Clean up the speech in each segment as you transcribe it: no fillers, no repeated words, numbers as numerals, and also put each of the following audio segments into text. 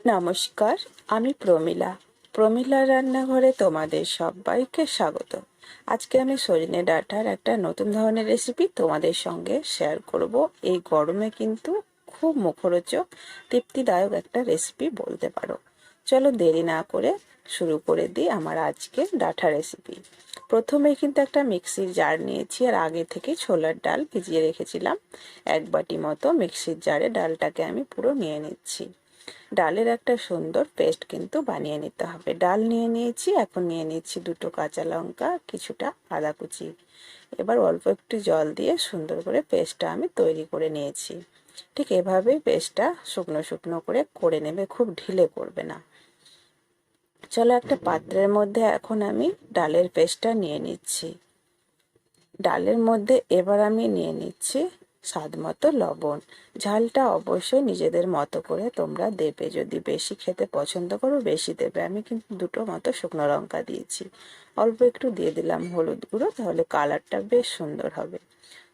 নমস্কার, আমি প্রমীলা রান্নাঘরে তোমাদের সবাইকে স্বাগত। আজকে আমি সজনে ডাঁটার একটা নতুন ধরনের রেসিপি তোমাদের সঙ্গে শেয়ার করব। এই গরমে কিন্তু খুব মুখরোচক, তৃপ্তিদায়ক একটা রেসিপি বলতে পারো। চলো দেরি না করে শুরু করে দিই আমার আজকে ডাঁটা রেসিপি। প্রথমে কিন্তু একটা মিক্সির জার নিয়েছি, আর আগে থেকে ছোলার ডাল ভিজিয়ে রেখেছিলাম। 1 বাটি মতো মিক্সির জারে ডালটাকে আমি পুরো নিয়ে নিচ্ছি। ডালের একটা সুন্দর পেস্ট কিন্তু বানিয়ে নিতে হবে। ডাল নিয়ে নিয়েছি, এখন নিয়ে নিচ্ছি 2টো কাঁচা লঙ্কা, কিছুটা আদা কুচি। এবার অল্প একটু জল দিয়ে সুন্দর করে পেস্টটা আমি তৈরি করে নিয়েছি। ঠিক এভাবেই পেস্টটা শুকনো শুকনো করে নেবে, খুব ঢিলে করবে না। চলো একটা পাত্রের মধ্যে এখন আমি ডালের পেস্টটা নিয়ে নিচ্ছি। ডালের মধ্যে এবার আমি নিয়ে নিচ্ছি স্বাদ মতো লবণ। ঝালটা অবশ্যই নিজেদের মতো করে তোমরা দেবে, যদি বেশি খেতে পছন্দ করো বেশি দেবে। আমি কিন্তু 2টো মতো শুকনো লঙ্কা দিয়েছি। অল্প একটু দিয়ে দিলাম হলুদ গুঁড়ো, তাহলে কালারটা বেশ সুন্দর হবে।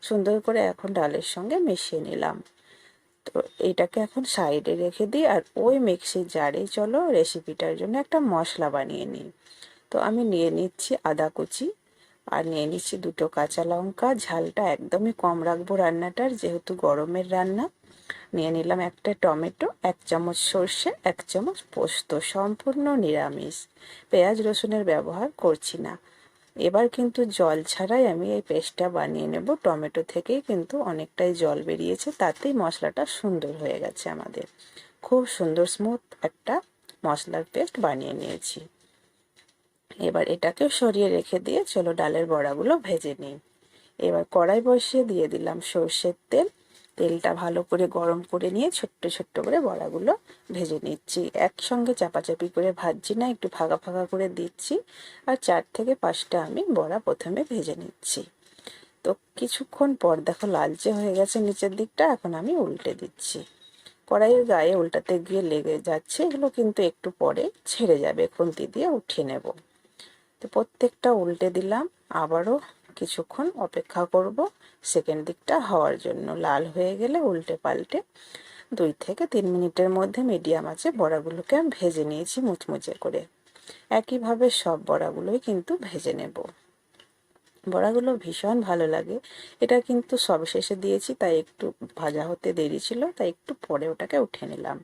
সুন্দর করে এখন ডালের সঙ্গে মিশিয়ে নিলাম। তো এইটাকে এখন সাইডে রেখে দিই, আর ওই মিক্সির জারে চলো রেসিপিটার জন্য একটা মশলা বানিয়ে নিই। তো আমি নিয়ে নিচ্ছি আদা কুচি, আর নিয়ে নিচ্ছি 2টো কাঁচা লঙ্কা। ঝালটা একদমই কম রাখবো রান্নাটার, যেহেতু গরমের রান্না। নিয়ে নিলাম একটা টমেটো, 1 চামচ সর্ষে, 1 চামচ পোস্ত, সম্পূর্ণ নিরামিষ, পেঁয়াজ রসুনের ব্যবহার করছি না। এবার কিন্তু জল ছাড়াই আমি এই পেস্টটা বানিয়ে নেব। টমেটো থেকেই কিন্তু অনেকটাই জল বেরিয়েছে, তাতেই মশলাটা সুন্দর হয়ে গেছে আমাদের। খুব সুন্দর স্মুথ একটা মশলার পেস্ট বানিয়ে নিয়েছি। এবার এটাকেও সরিয়ে রেখে দিয়ে চলো ডালের বড়াগুলো ভেজে নিই। এবার কড়াই বসিয়ে দিয়ে দিলাম সর্ষের তেল। তেলটা ভালো করে গরম করে নিয়ে ছোট্ট ছোট্ট করে বড়াগুলো ভেজে নিচ্ছি। একসঙ্গে চাপাচাপি করে ভাজছি না, একটু ফাঁকা ফাঁকা করে দিচ্ছি। আর 4 থেকে 5টা আমি বড়া প্রথমে ভেজে নিচ্ছি। তো কিছুক্ষণ পর দেখো লালচে হয়ে গেছে নিচের দিকটা, এখন আমি উল্টে দিচ্ছি। কড়াইয়ের গায়ে উল্টাতে গিয়ে লেগে যাচ্ছে, এগুলো কিন্তু একটু পরে ছেড়ে যাবে, খুন্তি দিয়ে উঠিয়ে নেব। তো প্রত্যেকটা উল্টে দিলাম, আবারও কিছুক্ষণ অপেক্ষা করব সেকেন্ড দিকটা হওয়ার জন্য। লাল হয়ে গেলে উল্টে পাল্টে 2 থেকে 3 মিনিটের মধ্যে মিডিয়াম আঁচে বড়াগুলোকে আমি ভেজে নিয়েছি মুচমুচে করে। একইভাবে সব বড়াগুলোই কিন্তু ভেজে নেব। বড়াগুলো ভীষণ ভালো লাগে। এটা কিন্তু সবশেষে দিয়েছি, তাই একটু ভাজা হতে দেরি ছিল, তাই একটু পরে ওটাকে উঠিয়ে নিলাম।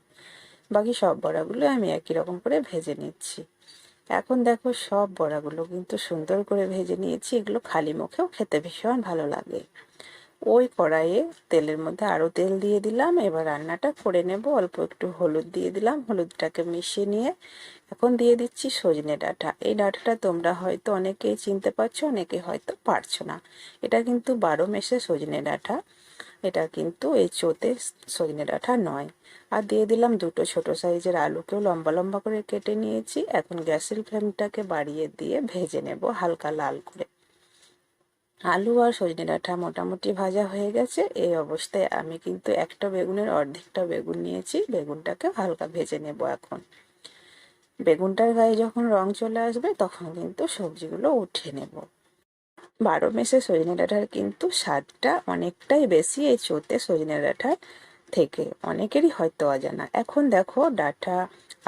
বাকি সব বড়াগুলো আমি একই রকম করে ভেজে নিচ্ছি। এখন দেখো সব বড়াগুলো কিন্তু সুন্দর করে ভেজে নিয়েছি। এগুলো খালি মুখেও খেতে ভীষণ ভালো লাগে। ওই কড়াইয়ে তেলের মধ্যে আরও তেল দিয়ে দিলাম। এবার রান্নাটা করে নেব। অল্প একটু হলুদ দিয়ে দিলাম, হলুদটাকে মিশিয়ে নিয়ে এখন দিয়ে দিচ্ছি সজনে ডাঁটা। এই ডাঁটাটা তোমরা হয়তো অনেকেই চিনতে পারছো, অনেকে হয়তো পারছো না। এটা কিন্তু 12 মেশে সজনে ডাঁটা, এটা কিন্তু এই চোতে সজনে ডাঁটা নয়। আর দিয়ে দিলাম 2টো ছোট সাইজের আলুকেও লম্বা লম্বা করে কেটে নিয়েছি। এখন গ্যাসের ফ্লেমটাকে বাড়িয়ে দিয়ে ভেজে নেব হালকা লাল করে। আলু আর সজনে ডাঁটা মোটামুটি ভাজা হয়ে গেছে। এই অবস্থায় আমি কিন্তু একটা বেগুনের অর্ধেকটা বেগুন নিয়েছি, বেগুনটাকে হালকা ভেজে নেব। এখন বেগুনটার গায়ে যখন রং চলে আসবে তখন কিন্তু সবজিগুলো উঠিয়ে নেব। 12 মেশে সজনে ডাঁটার কিন্তু স্বাদটা অনেকটাই বেশি এই চোতে সজনে ডাঁটার থেকে, অনেকেরই হয়তো অজানা। এখন দেখো ডাঁটা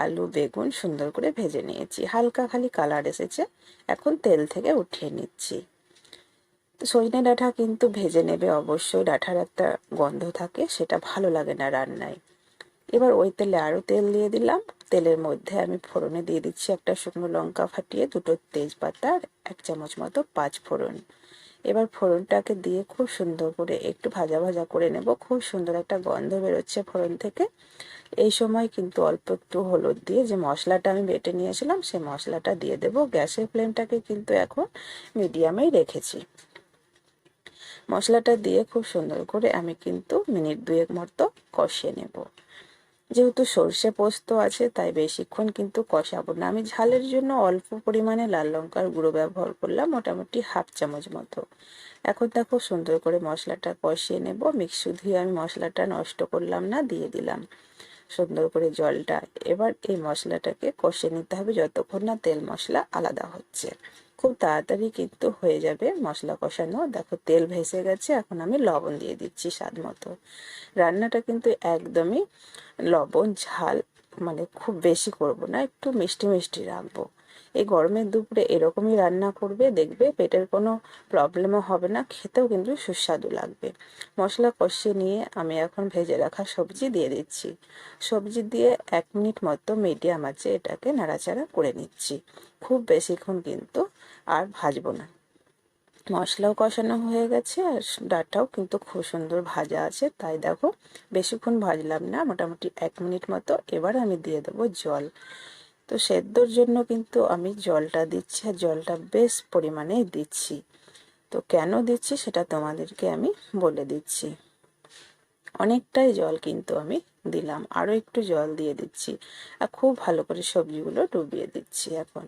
আলু বেগুন সুন্দর করে ভেজে নিয়েছি, হালকা খালি কালার এসেছে। এখন তেল থেকে উঠিয়ে নিচ্ছি। তো সজনে ডাঁটা কিন্তু ভেজে নেবে অবশ্যই, ডাঁটার একটা গন্ধ থাকে, সেটা ভালো লাগে না রান্নায়। এবার ওই তেলে আরও তেল দিয়ে দিলাম। তেলের মধ্যে আমি ফোড়নে দিয়ে দিচ্ছি একটা শুকনো লঙ্কা ফাটিয়ে, 2টো তেজপাতা, আর 1 চামচ মতো 5 ফোড়ন। এবার ফোড়নটাকে দিয়ে খুব সুন্দর করে একটু ভাজা ভাজা করে নেব। খুব সুন্দর একটা গন্ধ বেরোচ্ছে ফোড়ন থেকে। এই সময় কিন্তু অল্প একটু হলুদ দিয়ে যে মশলাটা আমি বেটে নিয়েছিলাম সেই মশলাটা দিয়ে দেব। গ্যাসের ফ্লেমটাকে কিন্তু এখন মিডিয়ামেই রেখেছি। মশলাটা দিয়ে খুব সুন্দর করে আমি কিন্তু মিনিট 2 মতো কষিয়ে নেব। যেহেতু সর্ষে পোস্ত আছে তাই বেশিক্ষণ কিন্তু কষাবো না। আমি ঝালের জন্য অল্প পরিমাণে লাল লঙ্কার গুঁড়ো ব্যবহার করলাম, মোটামুটি 1/2 চামচ মতো। এখন দেখো সুন্দর করে মশলাটা কষিয়ে নেব। শুধুই আমি মশলাটা নষ্ট করলাম না, দিয়ে দিলাম সুন্দর করে জলটা। এবার এই মশলাটাকে কষিয়ে নিতে হবে যতক্ষণ না তেল মশলা আলাদা হচ্ছে। খুব তাড়াতাড়ি কিন্তু হয়ে যাবে মশলা কষানো। দেখো তেল ভেসে গেছে, এখন আমি লবণ দিয়ে দিচ্ছি স্বাদ মতো। রান্নাটা কিন্তু একদমই লবণ ঝাল মানে খুব বেশি করব না, একটু মিষ্টি মিষ্টি রাখবো। এই গরমের দুপুরে এরকমই রান্না করবে, দেখবে পেটের কোনো প্রবলেমও হবে না, খেতেও কিন্তু সুস্বাদু লাগবে। মশলা কষিয়ে নিয়ে আমি এখন ভেজে রাখা সবজি দিয়ে দিচ্ছি। সবজি দিয়ে 1 মিনিট মতো মিডিয়াম আঁচে এটাকে নাড়াচাড়া করে নিচ্ছি। খুব বেশিক্ষণ কিন্তু আর ভাজবো না। মশলাও কষানো হয়ে গেছে আর ডাঁটাও কিন্তু খুব সুন্দর ভাজা আছে, তাই দেখো বেশিক্ষণ ভাজলাম না, মোটামুটি 1 মিনিট মতো। এবার আমি দিয়ে দেবো জল। তো সেদ্ধর জন্য কিন্তু আমি জলটা দিচ্ছি, আর জলটা বেশ পরিমাণেই দিচ্ছি। তো কেন দিচ্ছি সেটা তোমাদেরকে আমি বলে দিচ্ছি। অনেকটাই জল কিন্তু আমি দিলাম, আরও একটু জল দিয়ে দিচ্ছি, আর খুব ভালো করে সবজিগুলো ডুবিয়ে দিচ্ছি এখন।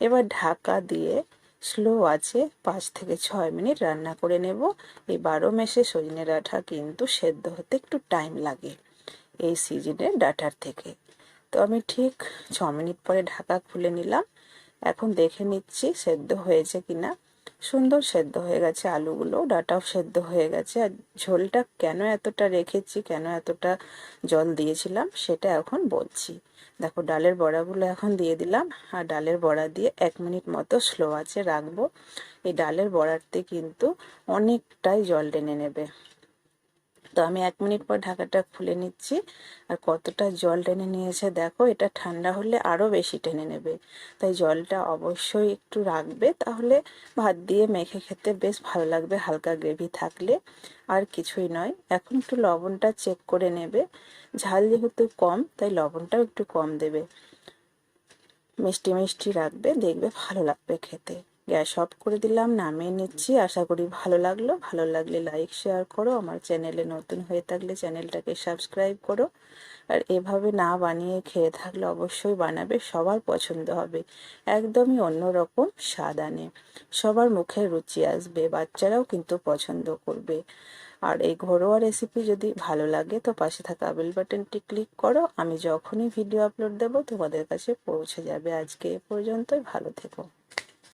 এবার ঢাকা দিয়ে স্লো আছে 5 থেকে 6 মিনিট রান্না করে নেব। এই 12 মাসে সজনে ডাঁটা কিন্তু সেদ্ধ হতে একটু টাইম লাগে এই সিজনের ডাঁটার থেকে। তো আমি ঠিক 6 মিনিট পরে ঢাকা খুলে নিলাম। এখন দেখে নিচ্ছি সেদ্ধ হয়েছে কিনা। সুন্দর সেদ্ধ হয়ে গেছে, আলুগুলো ডাঁটাও সেদ্ধ হয়ে গেছে। আর ঝোলটা কেন এতটা রেখেছি, কেন এতটা জল দিয়েছিলাম সেটা এখন বলছি। দেখো ডালের বড়াগুলো এখন দিয়ে দিলাম, আর ডালের বড়া দিয়ে 1 মিনিট মতো স্লো আঁচে রাখবো। এই ডালের বড়াতে কিন্তু অনেকটাই জল টেনে নেবে। তো আমি 1 মিনিট পর ঢাকাটা খুলে নিচ্ছি, আর কতটা জল টেনে নিয়েছে দেখো। এটা ঠান্ডা হলে আরও বেশি টেনে নেবে, তাই জলটা অবশ্যই একটু রাখবে, তাহলে ভাত দিয়ে মেখে খেতে বেশ ভালো লাগবে হালকা গ্রেভি থাকলে। আর কিছুই নয়, এখন একটু লবণটা চেক করে নেবে। ঝাল যেহেতু কম, তাই লবণটাও একটু কম দেবে। মিষ্টি মিষ্টি রাখবে, দেখবে ভালো লাগবে খেতে। গ্যাস অফ করে দিলাম, নামিয়ে নিচ্ছি। আশা করি ভালো লাগলো। ভালো লাগলে লাইক শেয়ার করো, আমার চ্যানেলে নতুন হয়ে থাকলে চ্যানেলটাকে সাবস্ক্রাইব করো। আর এভাবে না বানিয়ে খেয়ে থাকলে অবশ্যই বানাবে, সবার পছন্দ হবে। একদমই অন্যরকম স্বাদ আনে, সবার মুখে রুচি আসবে, বাচ্চারাও কিন্তু পছন্দ করবে। আর এই ঘরোয়া রেসিপি যদি ভালো লাগে তো পাশে থাকা বেল বাটনটি ক্লিক করো, আমি যখনই ভিডিও আপলোড দেবো তোমাদের কাছে পৌঁছে যাবে। আজকে এ পর্যন্তই, ভালো থেকো।